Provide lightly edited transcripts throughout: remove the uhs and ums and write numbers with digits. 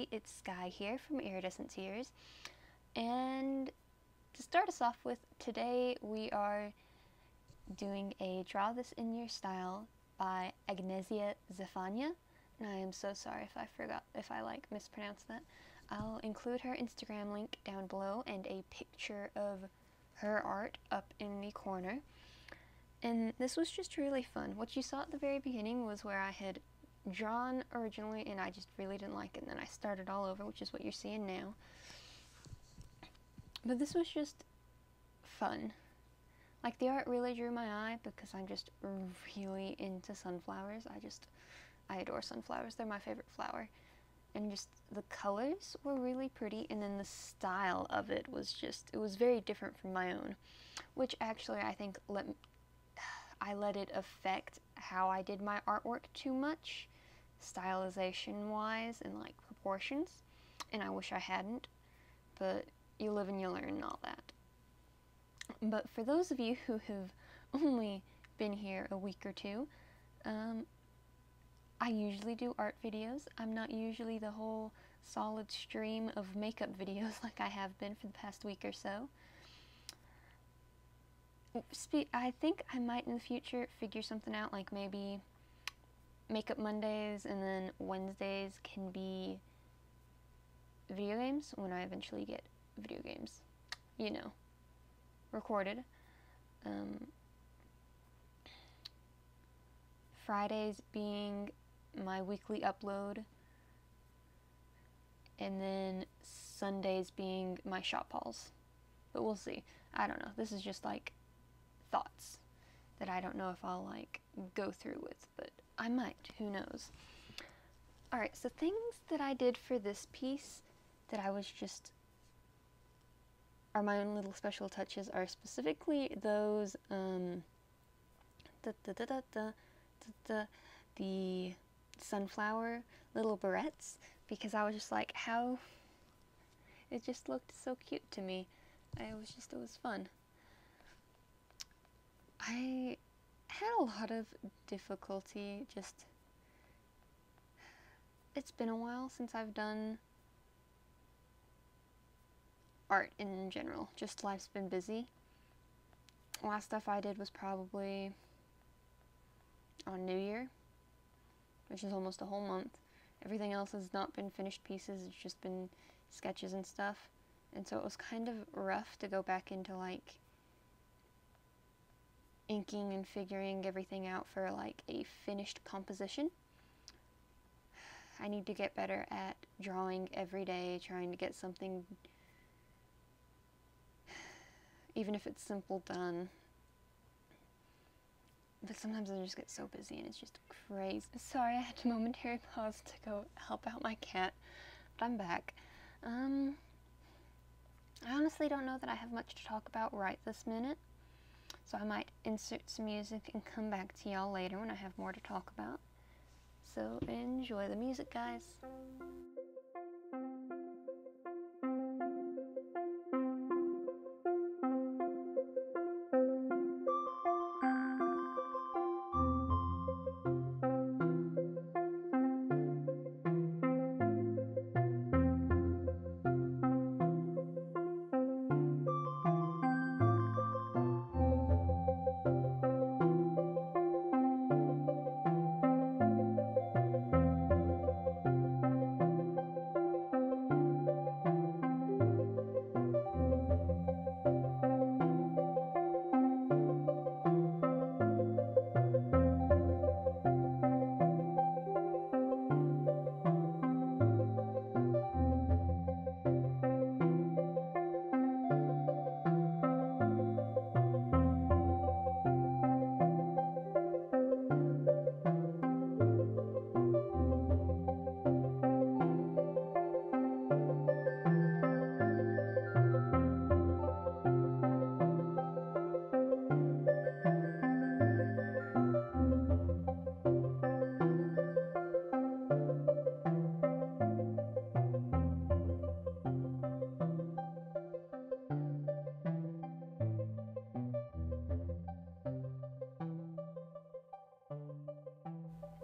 everybody, it's Sky here from Iridescent Tears, and to start us off with, today we are doing a Draw This in Your Style by Agnezia Zefanya, and I am so sorry if I mispronounced that. I'll include her Instagram link down below and a picture of her art up in the corner. And this was just really fun. What you saw at the very beginning was where I had drawn originally and I just really didn't like it, and then I started all over, which is what you're seeing now. But this was just fun. Like, the art really drew my eye because I'm just really into sunflowers. I adore sunflowers. They're my favorite flower. And just the colors were really pretty, and then the style of it was very different from my own, which actually I think I let it affect how I did my artwork too much, stylization wise and like proportions, and I wish I hadn't, but you live and you learn and all that. But for those of you who have only been here a week or two, I usually do art videos. I'm not usually the whole solid stream of makeup videos like I have been for the past week or so. I think I might in the future figure something out, like maybe Makeup Mondays and then Wednesdays can be video games when I eventually get video games, you know, recorded. Fridays being my weekly upload, and then Sundays being my shop hauls. But we'll see. I don't know. This is just like thoughts that I don't know if I'll like go through with, but I might, who knows. Alright, so things that I did for this piece that I was just are my own little special touches are specifically those the sunflower little barrettes, because I was just like, how it just looked so cute to me. It was fun. I had a lot of difficulty it's been a while since I've done art in general. Just life's been busy. Last stuff I did was probably on New Year, which is almost a whole month. Everything else has not been finished pieces, it's just been sketches and stuff. And so it was kind of rough to go back into like inking and figuring everything out for like a finished composition. I need to get better at drawing every day, trying to get something, even if it's simple, done. But sometimes I just get so busy and it's just crazy. Sorry, I had to momentary pause to go help out my cat, but I'm back. I honestly don't know that I have much to talk about right this minute, so I might insert some music and come back to y'all later when I have more to talk about. So enjoy the music, guys.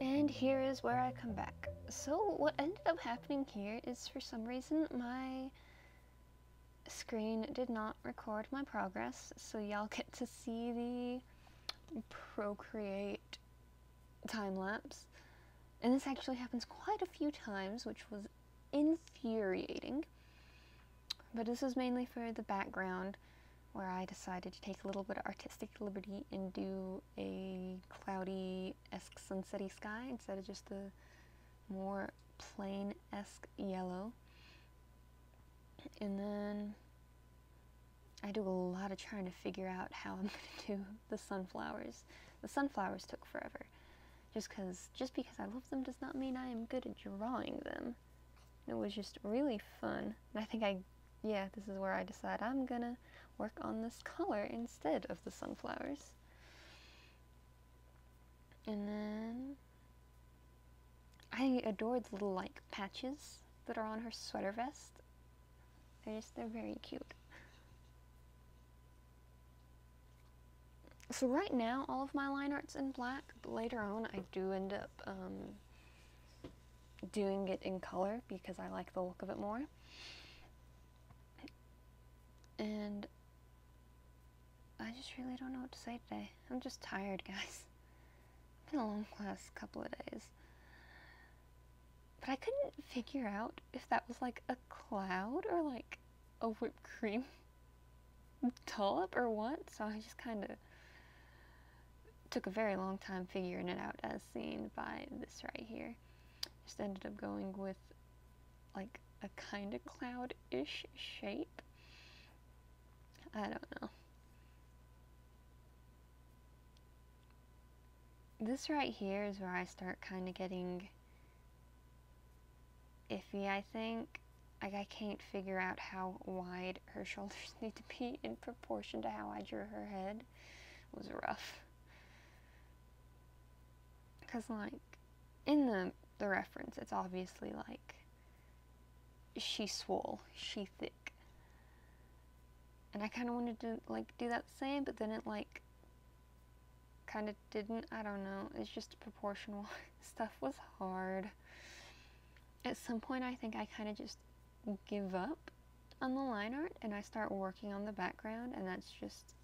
And here is where I come back. So what ended up happening here is, for some reason, my screen did not record my progress, so y'all get to see the Procreate time-lapse. And this actually happens quite a few times, which was infuriating. But this was mainly for the background, where I decided to take a little bit of artistic liberty and do a cloudy-esque sunsetty sky instead of just the more plain-esque yellow. And then I do a lot of trying to figure out how I'm going to do the sunflowers. The sunflowers took forever. Just because I love them does not mean I am good at drawing them. It was just really fun. And I think this is where I decide I'm gonna work on this color instead of the sunflowers. And then I adore the little like patches that are on her sweater vest. They're very cute. So right now all of my line art's in black, but later on I do end up doing it in color because I like the look of it more. And I just really don't know what to say today. I'm just tired, guys. It's been a long last couple of days. But I couldn't figure out if that was like a cloud or like a whipped cream dollop or what, so I just kind of took a very long time figuring it out, as seen by this right here. Just ended up going with like a kind of cloud-ish shape. I don't know. This right here is where I start kind of getting iffy, I think. Like, I can't figure out how wide her shoulders need to be in proportion to how I drew her head. It was rough. Because, like, in the reference, it's obviously, like, she swole, she thick. And I kind of wanted to, like, do that same, but then it, like, kind of didn't. I don't know. It's just proportional. Stuff was hard. At some point, I think I kind of just give up on the line art, and I start working on the background, and that's just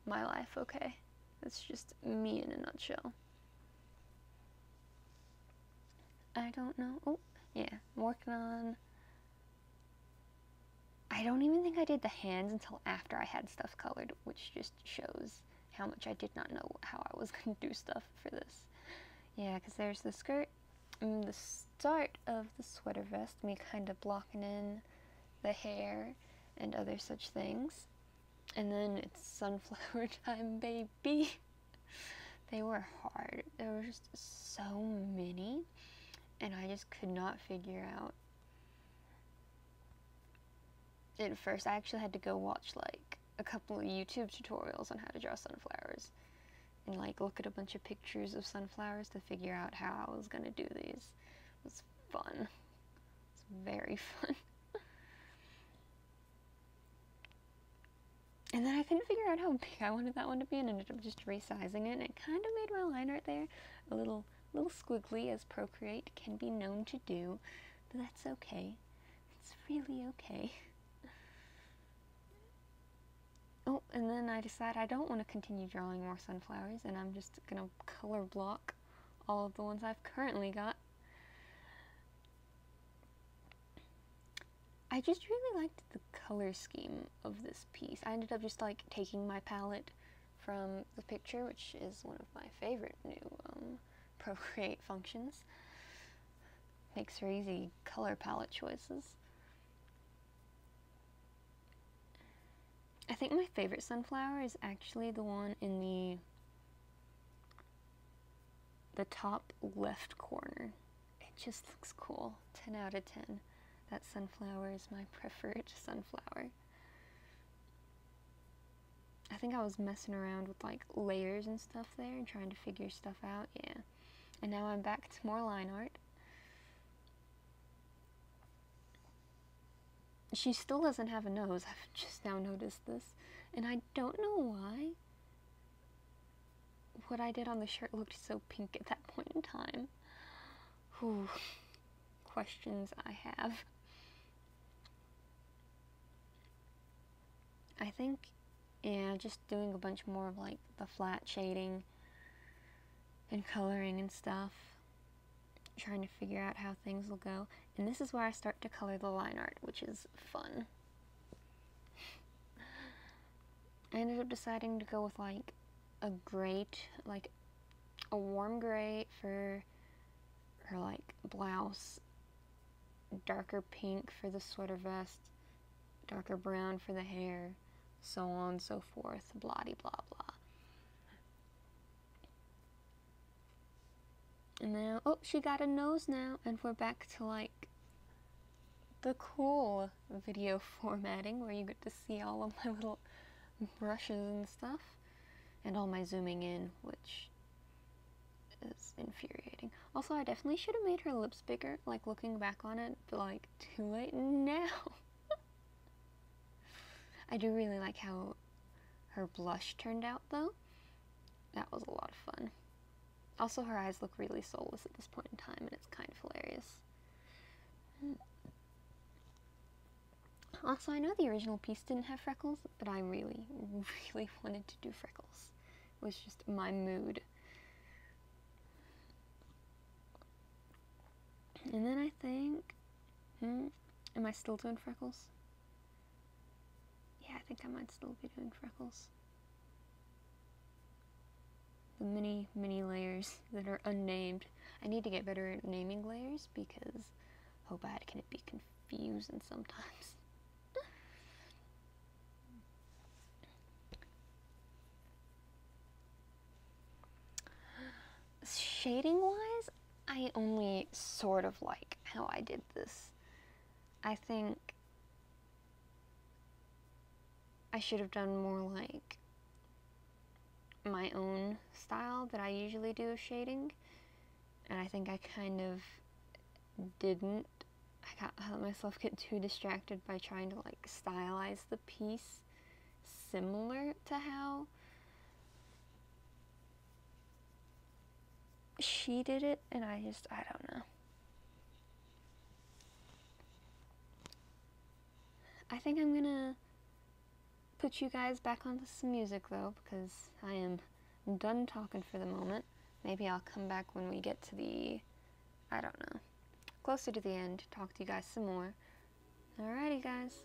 my life, okay? That's just me in a nutshell. I don't know. Oh, yeah. I'm working on... I don't even think I did the hands until after I had stuff colored, which just shows how much I did not know how I was going to do stuff for this. Yeah, because there's the skirt, and the start of the sweater vest, me kind of blocking in the hair and other such things. And then it's sunflower time, baby. They were hard. There were just so many, and I just could not figure out. At first, I actually had to go watch, like, a couple of YouTube tutorials on how to draw sunflowers. And, like, look at a bunch of pictures of sunflowers to figure out how I was gonna do these. It was fun. It's very fun. And then I couldn't figure out how big I wanted that one to be, and ended up just resizing it, and it kind of made my line art there a little squiggly, as Procreate can be known to do. But that's okay. It's really okay. Oh, and then I decide I don't want to continue drawing more sunflowers, and I'm just going to color block all of the ones I've currently got. I just really liked the color scheme of this piece. I ended up just, like, taking my palette from the picture, which is one of my favorite new Procreate functions. Makes for easy color palette choices. I think my favorite sunflower is actually the one in the top left corner. It just looks cool. 10 out of 10. That sunflower is my preferred sunflower. I think I was messing around with, like, layers and stuff there and trying to figure stuff out, yeah. And now I'm back to more line art. She still doesn't have a nose. I've just now noticed this. And I don't know why what I did on the shirt looked so pink at that point in time. Whew, questions I have. I think, yeah, just doing a bunch more of like the flat shading and coloring and stuff. Trying to figure out how things will go. And this is where I start to color the line art, which is fun. I ended up deciding to go with like a gray, like a warm gray for her like blouse, darker pink for the sweater vest, darker brown for the hair, so on and so forth, blah de blah blah. And now, oh, she got a nose now, and we're back to like the cool video formatting where you get to see all of my little brushes and stuff, and all my zooming in, which is infuriating. Also, I definitely should have made her lips bigger, like looking back on it, but like too late now. I do really like how her blush turned out though. That was a lot of fun. Also, her eyes look really soulless at this point in time, and it's kind of hilarious. Also, I know the original piece didn't have freckles, but I really, really wanted to do freckles. It was just my mood. And then I think, am I still doing freckles? Yeah, I think I might still be doing freckles. The many layers that are unnamed. I need to get better at naming layers because how bad can it be confusing sometimes. Shading wise, I only sort of like how I did this. I think I should have done more like my own style that I usually do of shading, and I think I kind of didn't. I let myself get too distracted by trying to like stylize the piece similar to how she did it, and I don't know. I think I'm gonna put you guys back onto some music though, because I am done talking for the moment. Maybe I'll come back when we get to the, I don't know, closer to the end, talk to you guys some more. Alrighty guys.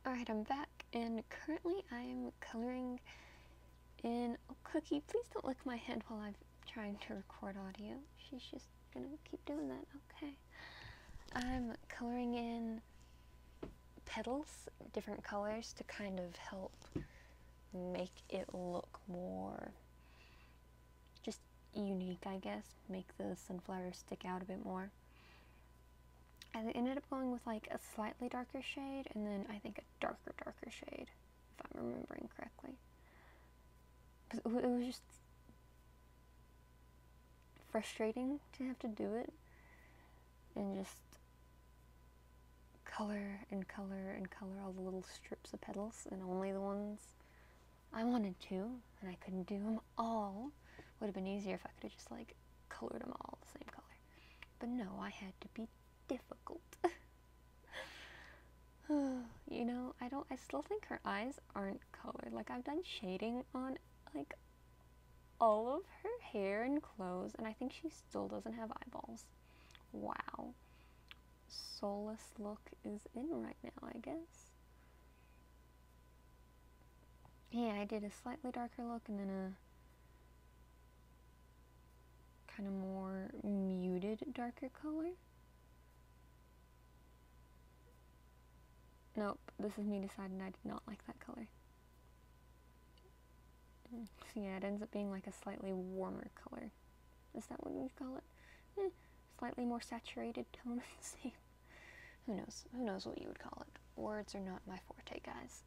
Alright, I'm back, and currently I am coloring in... Oh, Cookie, please don't lick my hand while I'm trying to record audio. She's just gonna keep doing that. Okay. I'm coloring in petals, different colors, to kind of help make it look more just unique, I guess. Make the sunflowers stick out a bit more. I ended up going with like a slightly darker shade, and then I think a darker shade, if I'm remembering correctly. It was just frustrating to have to do it, and just color and color and color all the little strips of petals, and only the ones I wanted to, and I couldn't do them all. Would have been easier if I could have just like colored them all the same color. But no, I had to be difficult. You know, I still think her eyes aren't colored. Like, I've done shading on like all of her hair and clothes, and I think she still doesn't have eyeballs. Wow. Soulless look is in right now, I guess. Yeah, I did a slightly darker look and then a kind of more muted darker color. Nope, this is me deciding I did not like that color. So yeah, it ends up being like a slightly warmer color. Is that what you'd call it? Slightly more saturated tone of the same. Who knows? Who knows what you would call it? Words are not my forte, guys.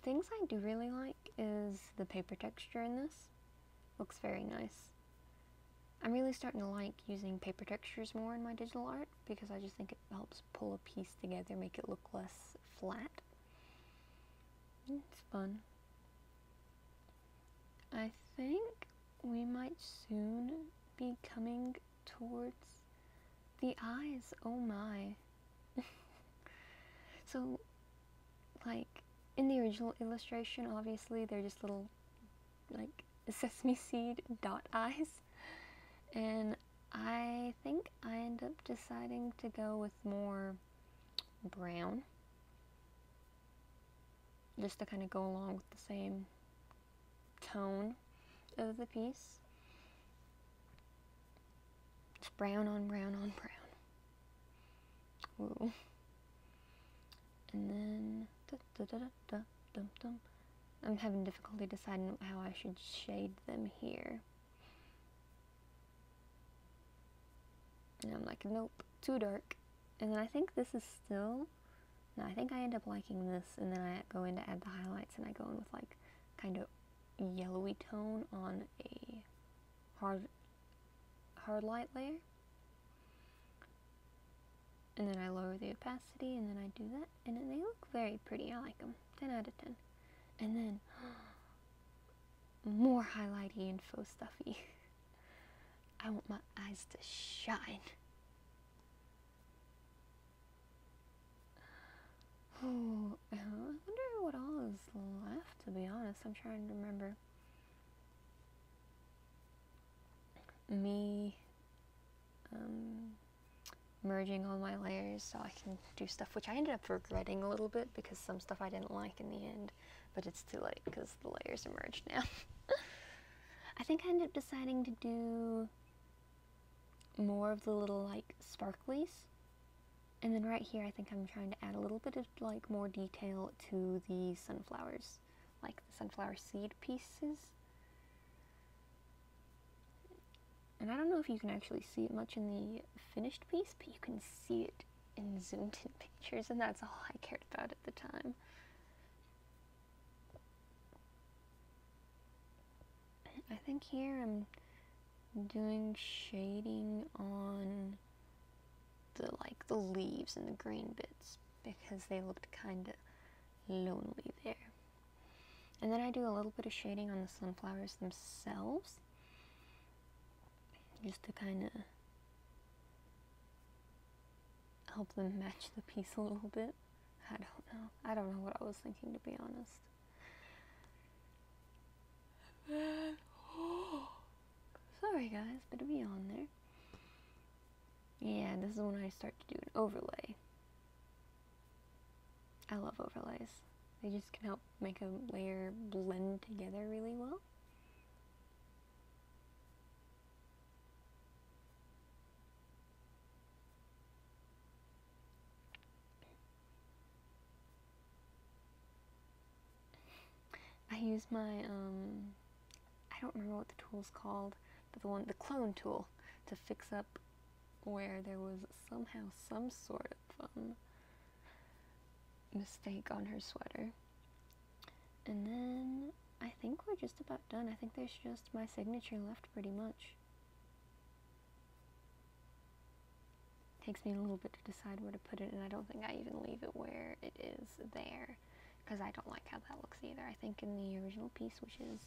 Things I do really like is the paper texture in this. Looks very nice. I'm really starting to like using paper textures more in my digital art because I just think it helps pull a piece together, make it look less flat. It's fun. I think we might soon be coming towards the eyes. Oh my. So, like, in the original illustration, obviously, they're just little, like, sesame seed dot eyes. And I think I end up deciding to go with more brown, just to kind of go along with the same tone of the piece. It's brown on brown on brown. Ooh. And then I'm having difficulty deciding how I should shade them here. And I'm like, nope, too dark. And then I think this is still... No, I think I end up liking this, and then I go in to add the highlights, and I go in with like kind of yellowy tone on a hard light layer. And then I lower the opacity, and then I do that, and then they look very pretty. I like them. 10 out of 10. And then more highlighty and faux stuffy. I want my eyes to shine. Oh, I wonder what all is left, to be honest. I'm trying to remember. Me merging all my layers so I can do stuff, which I ended up regretting a little bit because some stuff I didn't like in the end, but it's too late because the layers are merged now. I think I ended up deciding to do more of the little like sparklies, and then right here I think I'm trying to add a little bit of like more detail to the sunflowers, like the sunflower seed pieces. And I don't know if you can actually see it much in the finished piece, but you can see it in zoomed in pictures, and that's all I cared about at the time. I think here I'm doing shading on the leaves and the green bits because they looked kind of lonely there. And then I do a little bit of shading on the sunflowers themselves, just to kind of help them match the piece a little bit. I don't know. I don't know what I was thinking, to be honest. Sorry guys, but to be on there. Yeah, this is when I start to do an overlay. I love overlays. They just can help make a layer blend together really well. I use my, I don't remember what the tool's called, but the clone tool, to fix up where there was somehow some sort of mistake on her sweater. And then I think we're just about done. I think there's just my signature left pretty much. Takes me a little bit to decide where to put it, and I don't think I even leave it where it is there, because I don't like how that looks either. I think in the original piece, which is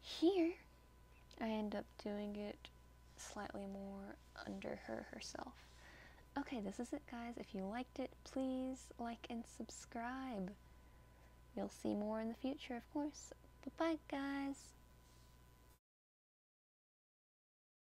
here, I end up doing it slightly more under her herself. Okay, this is it, guys. If you liked it, please like and subscribe. You'll see more in the future, of course. Bye-bye, guys.